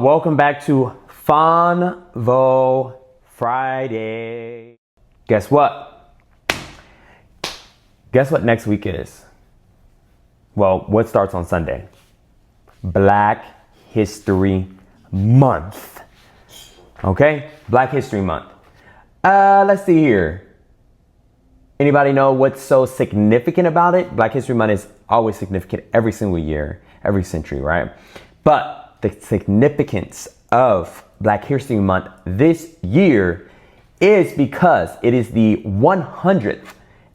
Welcome back to Phonvo Friday. Guess what? Guess what next week is? Well, what starts on Sunday? Black History Month. Okay? Black History Month. Let's see here. Anybody know what's so significant about it? Black History Month is always significant every single year, every century, right? But the significance of Black History Month this year is because it is the 100th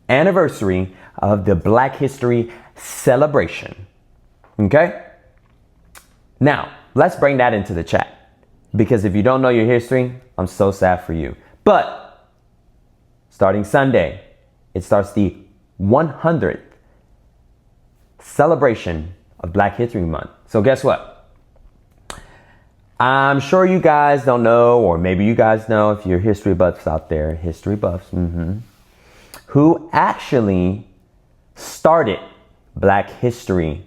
anniversary of the Black History celebration. Okay? Now, let's bring that into the chat. Because if you don't know your history, I'm so sad for you. But starting Sunday, it starts the 100th celebration of Black History Month. So guess what? I'm sure you guys don't know, or maybe you guys know if you're history buffs out there, who actually started Black History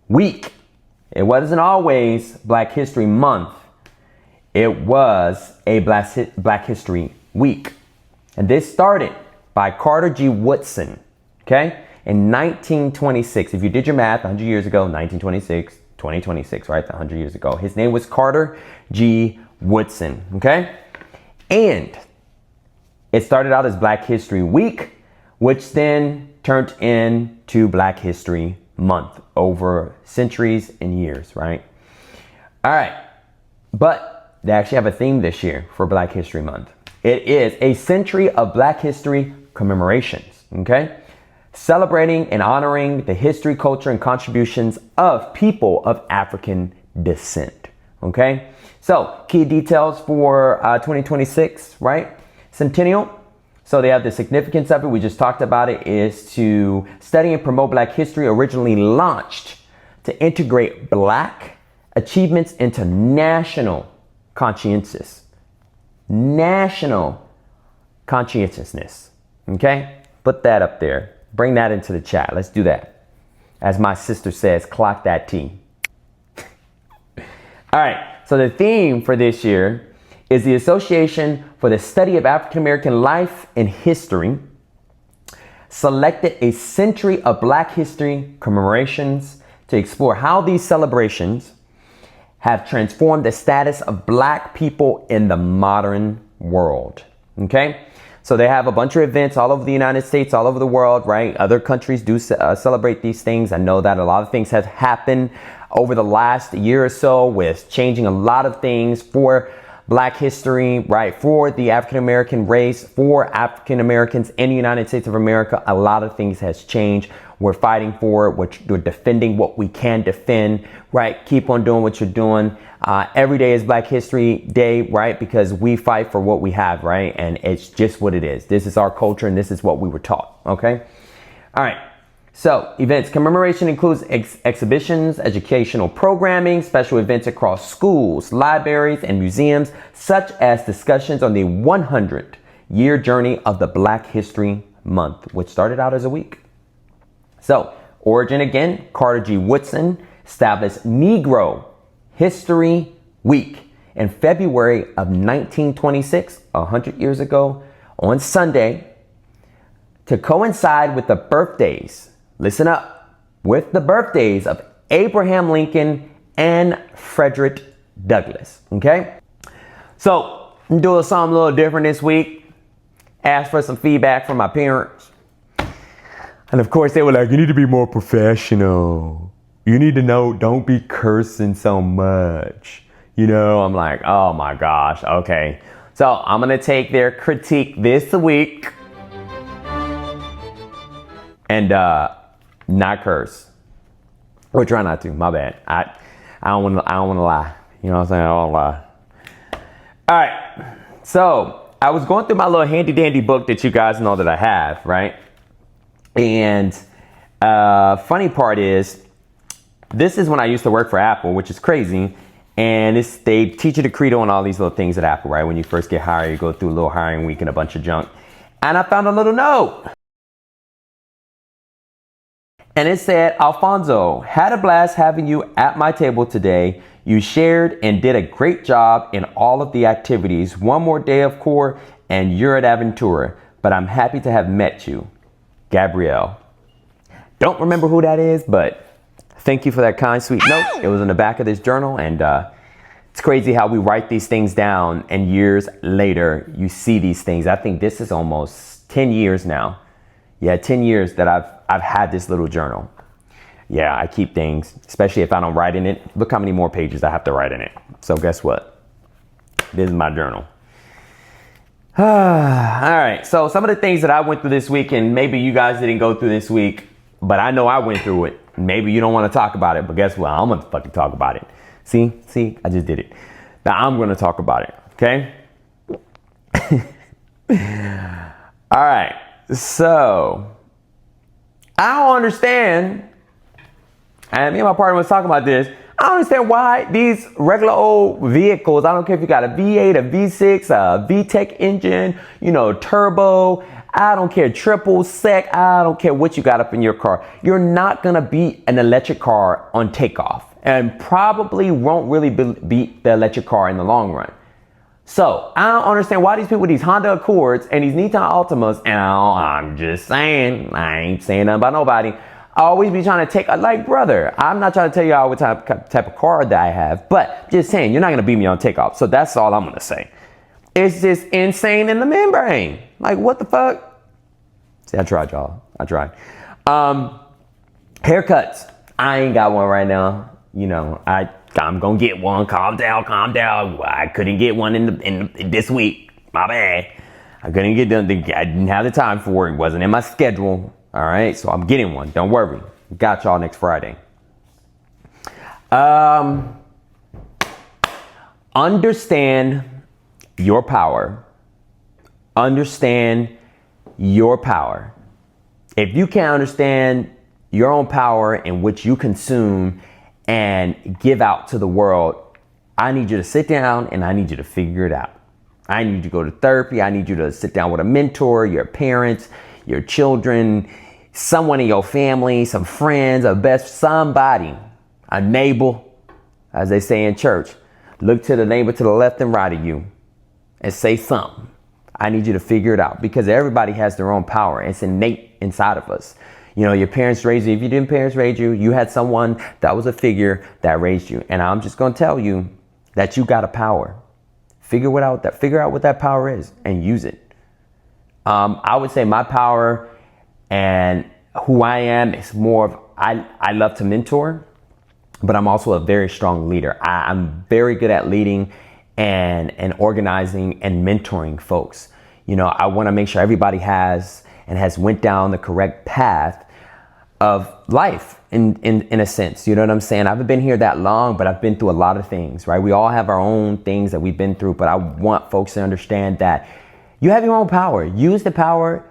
Week. It wasn't always Black History Month. It was a Black History Week. And this started by Carter G. Woodson, okay, in 1926. If you did your math, 100 years ago, 1926, 2026, right? 100 years ago. His name was Carter G. Woodson, okay? And it started out as Black History Week, which then turned into Black History Month over centuries and years, right? All right. But they actually have a theme this year for Black History Month. It is a century of Black history commemorations, okay? Celebrating and honoring the history, culture, and contributions of people of African descent, okay? So, key details for 2026, right? Centennial. So they have the significance of it. We just talked about it, is to study and promote Black history, originally launched to integrate Black achievements into national conscientiousness, okay? Put that up there. Bring that into the chat. Let's do that. As my sister says, clock that T. All right. So the theme for this year is the Association for the Study of African American Life and History selected a century of Black history commemorations to explore how these celebrations have transformed the status of Black people in the modern world. Okay? So they have a bunch of events all over the United States, all over the world, right? Other countries do celebrate these things. I know that a lot of things have happened over the last year or so with changing a lot of things for Black history, right? For the African American race, for African Americans in the United States of America. A lot of things has changed. We're fighting for it. We're defending what we can defend, right? Keep on doing what you're doing. Every day is Black History Day, right? Because we fight for what we have, right? And it's just what it is. This is our culture and this is what we were taught, okay? All right. So events commemoration includes exhibitions, educational programming, special events across schools, libraries, and museums, such as discussions on the 100-year journey of the Black History Month, which started out as a week. So, origin again, Carter G. Woodson established Negro History Week in February of 1926, 100 years ago, on Sunday, to coincide with the birthdays, listen up, with the birthdays of Abraham Lincoln and Frederick Douglass, okay? So, I'm doing something a little different this week. Asked for some feedback from my parents. And of course, they were like, you need to be more professional. You need to know, don't be cursing so much. You know, I'm like, oh my gosh, okay. So I'm going to take their critique this week and not curse. Or try not to, my bad. I don't want to lie. You know what I'm saying? I don't lie. All right. So I was going through my little handy dandy book that you guys know that I have, right? And funny part is, this is when I used to work for Apple, which is crazy. And they teach you the credo and all these little things at Apple, right? When you first get hired, you go through a little hiring week and a bunch of junk. And I found a little note. And it said, Alfonso, had a blast having you at my table today. You shared and did a great job in all of the activities. One more day of core and you're at Aventura, but I'm happy to have met you. Gabrielle. Don't remember who that is, but thank you for that kind, sweet note. It was in the back of this journal, and it's crazy how we write these things down and years later you see these things. I think this is almost 10 years now. Yeah, 10 years that I've had this little journal. Yeah, I keep things, especially if I don't write in it. Look how many more pages I have to write in it. So guess what? This is my journal. All right, so some of the things that I went through this week, and maybe you guys didn't go through this week, but I know I went through it. Maybe you don't want to talk about it, but guess what? I'm going to fucking talk about it. See, I just did it. Now I'm going to talk about it, okay? All right, so I don't understand, and me and my partner was talking about this. I don't understand why these regular old vehicles, I don't care if you got a V8, a V6, a VTEC engine, turbo, I don't care, triple sec, I don't care what you got up in your car. You're not going to beat an electric car on takeoff and probably won't really beat the electric car in the long run. So I don't understand why these people with these Honda Accords and these Nissan Altimas, and I'm just saying, I ain't saying nothing about nobody, I always be trying to take, like, brother, I'm not trying to tell you all what type of car that I have, but just saying, you're not going to beat me on takeoff. So that's all I'm going to say. It's just insane in the membrane. Like, what the fuck? See, I tried, y'all. I tried. Haircuts. I ain't got one right now. I'm going to get one. Calm down. I couldn't get one in this week. My bad. I couldn't get done. I didn't have the time for it. It wasn't in my schedule. All right, so I'm getting one. Don't worry. Got y'all next Friday. Understand your power. Understand your power. If you can't understand your own power in which you consume and give out to the world, I need you to sit down and I need you to figure it out. I need you to go to therapy. I need you to sit down with a mentor, your parents, your children, someone in your family, some friends, somebody, a neighbor, as they say in church. Look to the neighbor to the left and right of you and say something. I need you to figure it out because everybody has their own power. It's innate inside of us. Your parents raised you. If you didn't parents raise you, you had someone that was a figure that raised you. And I'm just going to tell you that you got a power. Figure out what that power is and use it. I would say my power and who I am is more of, I love to mentor, but I'm also a very strong leader. I'm very good at leading and organizing and mentoring folks. I want to make sure everybody has went down the correct path of life in a sense. You know what I'm saying? I haven't been here that long, but I've been through a lot of things, right? We all have our own things that we've been through, but I want folks to understand that you have your own power. Use the power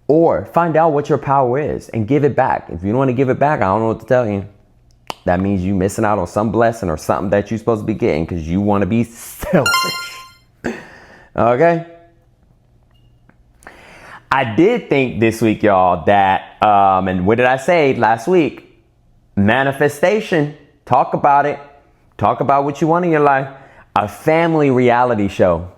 or find out what your power is and give it back. If you don't want to give it back, I don't know what to tell you. That means you missing out on some blessing or something that you're supposed to be getting because you want to be selfish. Okay? I did think this week, y'all, that, and what did I say last week? Manifestation. Talk about it. Talk about what you want in your life. A family reality show.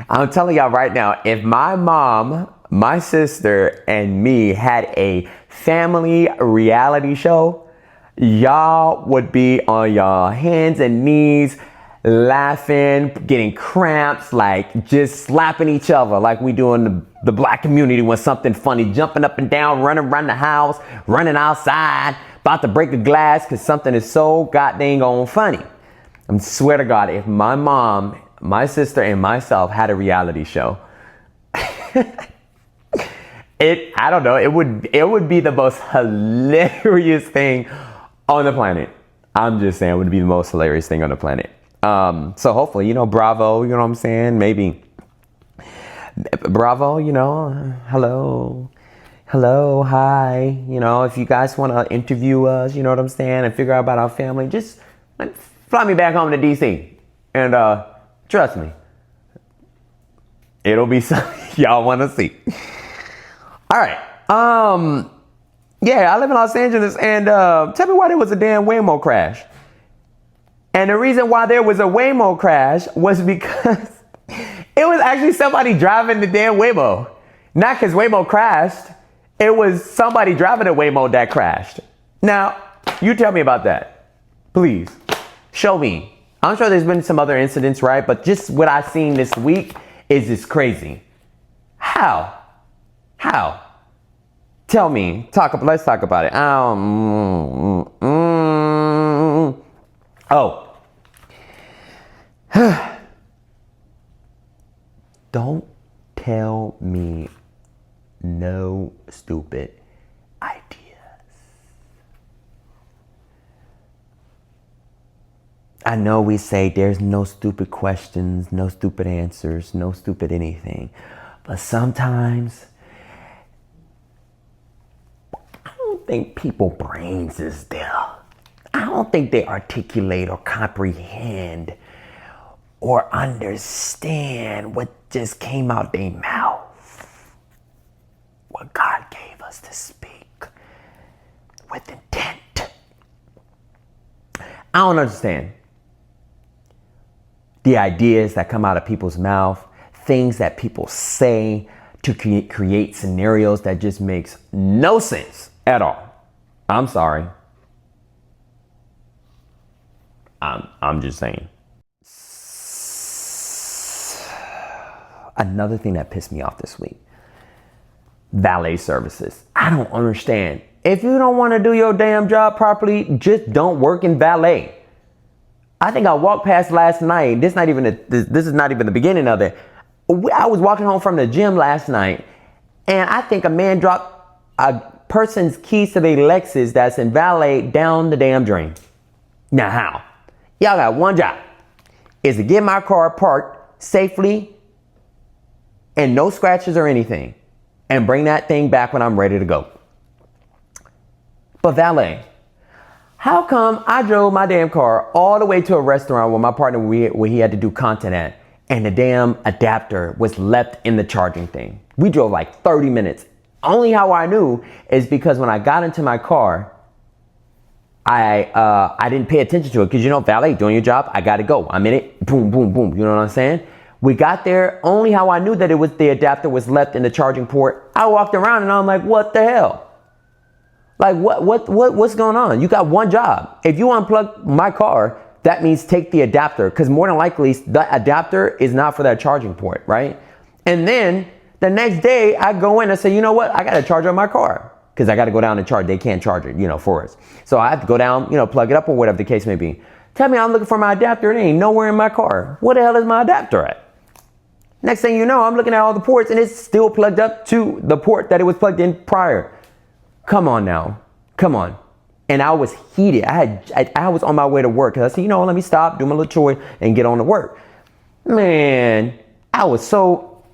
I'm telling y'all right now, if my mom, my sister, and me had a family reality show, y'all would be on y'all hands and knees, laughing, getting cramps, like just slapping each other like we do in the black community when something funny, jumping up and down, running around the house, running outside, about to break a glass because something is so goddamn on funny. I swear to God, if my mom, my sister, and myself had a reality show, I don't know, it would be the most hilarious thing on the planet. I'm just saying, it would be the most hilarious thing on the planet. So hopefully, bravo, you know what I'm saying? Maybe bravo, hello, hi, if you guys want to interview us, you know what I'm saying? And figure out about our family, just fly me back home to DC and, trust me, it'll be something y'all want to see. All right. Yeah, I live in Los Angeles, and tell me why there was a damn Waymo crash. And the reason why there was a Waymo crash was because it was actually somebody driving the damn Waymo. Not because Waymo crashed. It was somebody driving a Waymo that crashed. Now, you tell me about that. Please, show me. I'm sure there's been some other incidents, right? But just what I've seen this week is just crazy. How? Tell me. Let's talk about it. Don't tell me no stupid ideas. I know we say there's no stupid questions, no stupid answers, no stupid anything. But sometimes I don't think people's brains is there. I don't think they articulate or comprehend or understand what just came out their mouth. What God gave us to speak with intent. I don't understand the ideas that come out of people's mouth, things that people say to create scenarios that just makes no sense at all. I'm sorry. I'm just saying. Another thing that pissed me off this week, valet services. I don't understand. If you don't want to do your damn job properly, just don't work in valet. I think I walked past last night. This is not even the beginning of it. I was walking home from the gym last night, and I think a man dropped a person's keys to their Lexus that's in valet down the damn drain. Now how? Y'all got one job, is to get my car parked safely and no scratches or anything, and bring that thing back when I'm ready to go. But valet, how come I drove my damn car all the way to a restaurant with my partner where he had to do content at, and the damn adapter was left in the charging thing? We drove like 30 minutes. Only how I knew is because when I got into my car, I didn't pay attention to it, because valet, doing your job, I gotta go. I'm in it, boom, boom, boom. You know what I'm saying? We got there, only how I knew that the adapter was left in the charging port. I walked around and I'm like, what the hell? Like, what's going on? You got one job. If you unplug my car, that means take the adapter, because more than likely the adapter is not for that charging port, right? And then the next day I go in and say, you know what? I got to charge up my car, because I got to go down and charge. They can't charge it, for us. So I have to go down, plug it up or whatever the case may be. Tell me I'm looking for my adapter. It ain't nowhere in my car. Where the hell is my adapter at? Next thing you know, I'm looking at all the ports and it's still plugged up to the port that it was plugged in prior. Come on now. Come on. And I was heated. I was on my way to work. I said, let me stop, do my little chore and get on to work. Man, I was so,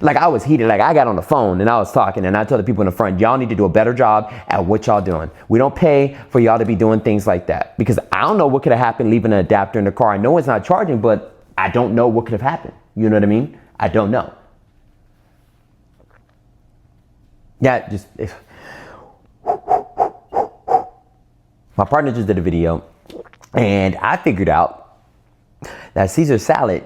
I was heated. I got on the phone and I was talking, and I told the people in the front, y'all need to do a better job at what y'all doing. We don't pay for y'all to be doing things like that, because I don't know what could have happened leaving an adapter in the car. I know it's not charging, but I don't know what could have happened. You know what I mean? I don't know. Yeah, my partner just did a video, and I figured out that Caesar salad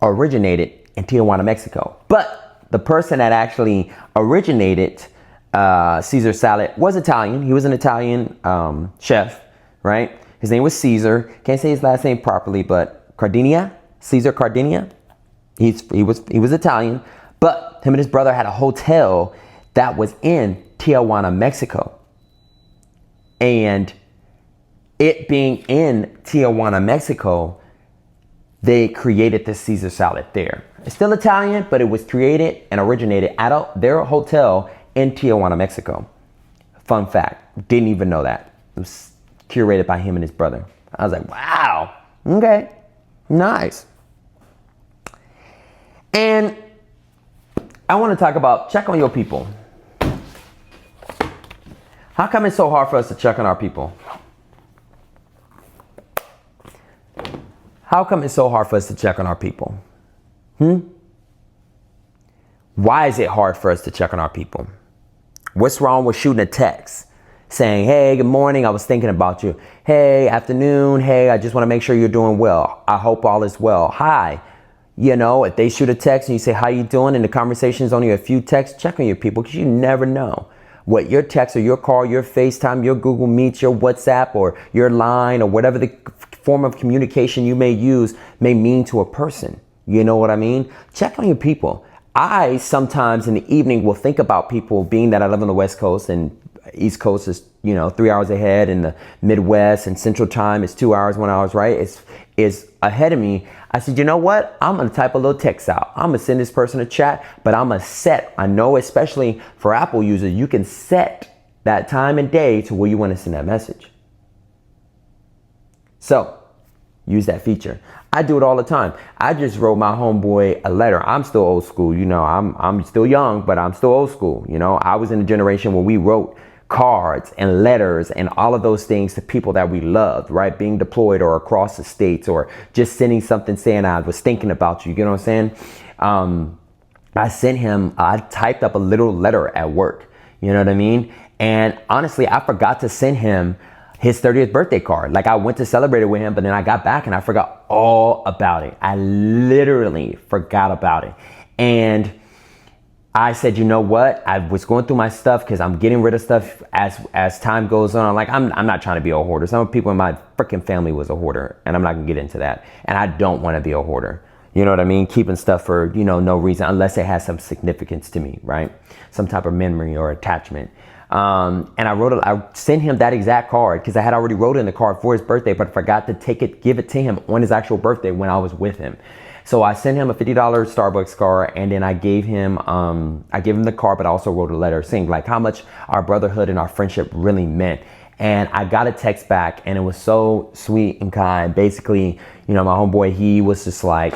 originated in Tijuana, Mexico. But the person that actually originated Caesar salad was Italian. He was an Italian chef, right? His name was Caesar. Can't say his last name properly, but Cardinia, Caesar Cardinia. He was Italian, but him and his brother had a hotel that was in Tijuana, Mexico. And it being in Tijuana, Mexico, they created the Caesar salad there. It's still Italian, but it was created and originated at their hotel in Tijuana, Mexico. Fun fact, didn't even know that. It was curated by him and his brother. I was like, wow, okay, nice. And I want to talk about check on your people. How come it's so hard for us to check on our people? How come it's so hard for us to check on our people? Why is it hard for us to check on our people? What's wrong with shooting a text saying, hey, good morning, I was thinking about you. Hey, afternoon, hey, I just want to make sure you're doing well. I hope all is well. Hi. You know, if they shoot a text and you say, how you doing? And the conversation is only a few texts, check on your people, because you never know what your text or your call, your FaceTime, your Google Meet, your WhatsApp, or your line, or whatever the form of communication you may use may mean to a person. You know what I mean? Check on your people. I sometimes in the evening will think about people, being that I live on the West Coast and East Coast is, 3 hours ahead, and the Midwest and Central Time is 2 hours, 1 hour, right? Is ahead of me. I said, you know what? I'm going to type a little text out. I'm going to send this person a chat, but I'm going to set, I know especially for Apple users, you can set that time and day to where you want to send that message. So use that feature. I do it all the time. I just wrote my homeboy a letter. I'm still old school. I'm still young, but I'm still old school. I was in a generation where we wrote cards and letters and all of those things to people that we loved, right? Being deployed or across the states, or just sending something saying I was thinking about you. You know what I'm saying? I typed up a little letter at work. You know what I mean? And honestly, I forgot to send him his 30th birthday card. Like, I went to celebrate it with him, but then I got back and I forgot all about it. I literally forgot about it. And I said, you know what? I was going through my stuff because I'm getting rid of stuff as time goes on. I'm not trying to be a hoarder. Some people in my freaking family was a hoarder, and I'm not gonna get into that. And I don't want to be a hoarder. You know what I mean? Keeping stuff for, no reason, unless it has some significance to me, right? Some type of memory or attachment. And I sent him that exact card because I had already wrote in the card for his birthday, but I forgot to give it to him on his actual birthday when I was with him. So I sent him a $50 Starbucks card, and then I gave him the card, but I also wrote a letter saying like how much our brotherhood and our friendship really meant. And I got a text back, and it was so sweet and kind. Basically, my homeboy, he was just like,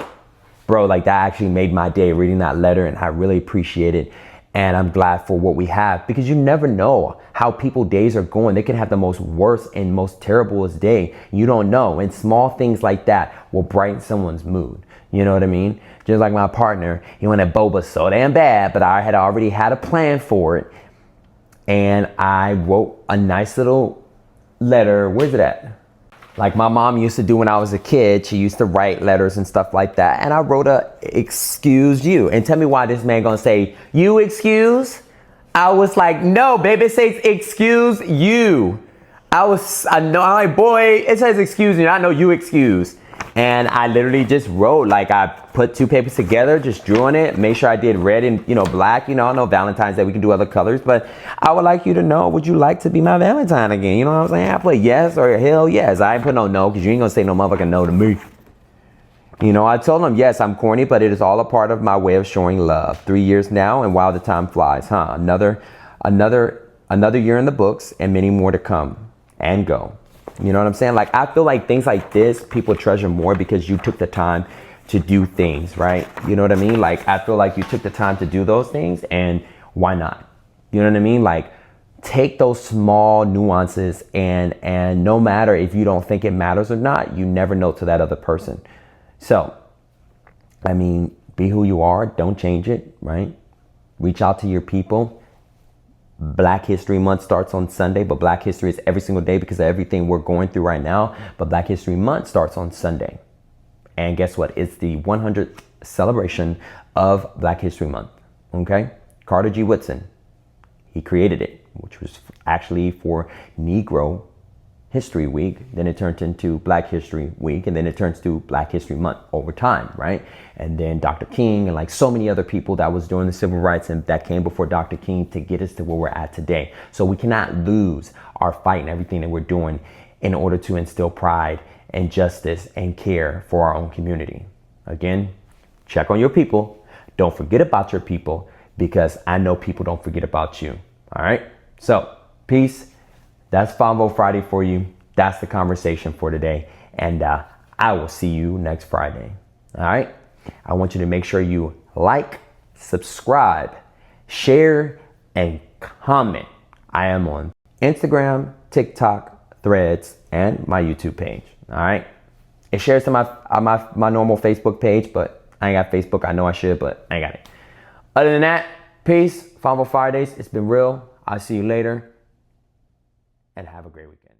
bro, like that actually made my day reading that letter, and I really appreciate it. And I'm glad for what we have, because you never know how people's days are going. They can have the most worst and most terriblest day. You don't know. And small things like that will brighten someone's mood. You know what I mean? Just like my partner, he wanted boba so damn bad, but I had already had a plan for it. And I wrote a nice little letter. Where's it at? Like my mom used to do when I was a kid. She used to write letters and stuff like that. And I wrote excuse you. And tell me why this man gonna say, you excuse? I was like, no, baby, it says excuse you. I'm like, boy, it says excuse you. I know you excuse. And I literally just wrote, like I put two papers together, just drew on it, made sure I did red and, black. I know Valentine's Day, we can do other colors, but I would like you to know, would you like to be my Valentine again? You know what I'm saying? I put yes or hell yes. I ain't put no, because you ain't gonna say no motherfucking no to me. I told him, yes, I'm corny, but it is all a part of my way of showing love. 3 years now, and wow, the time flies, huh? Another year in the books, and many more to come and go. You know what I'm saying? Like, I feel like things like this, people treasure more because you took the time to do things, right? You know what I mean? Like, I feel like you took the time to do those things, and why not? You know what I mean? Like, take those small nuances, and no matter if you don't think it matters or not, you never know to that other person. So, I mean, be who you are. Don't change it, right? Reach out to your people. Black History Month starts on Sunday, but Black History is every single day because of everything we're going through right now. But Black History Month starts on Sunday. And guess what? It's the 100th celebration of Black History Month. Okay? Carter G. Woodson, he created it, which was actually for Negro History Week. Then it turned into Black History Week, and then it turns to Black History Month over time, right? And then Dr. King and like so many other people that was doing the civil rights and that came before Dr. King to get us to where we're at today. So we cannot lose our fight and everything that we're doing in order to instill pride and justice and care for our own community. Again, check on your people. Don't forget about your people, because I know people don't forget about you. All right? So, peace. That's Phonvo Friday for you. That's the conversation for today. And I will see you next Friday. All right? I want you to make sure you like, subscribe, share, and comment. I am on Instagram, TikTok, Threads, and my YouTube page. All right? It shares to my normal Facebook page, but I ain't got Facebook. I know I should, but I ain't got it. Other than that, peace. Phonvo Fridays. It's been real. I'll see you later. And have a great weekend.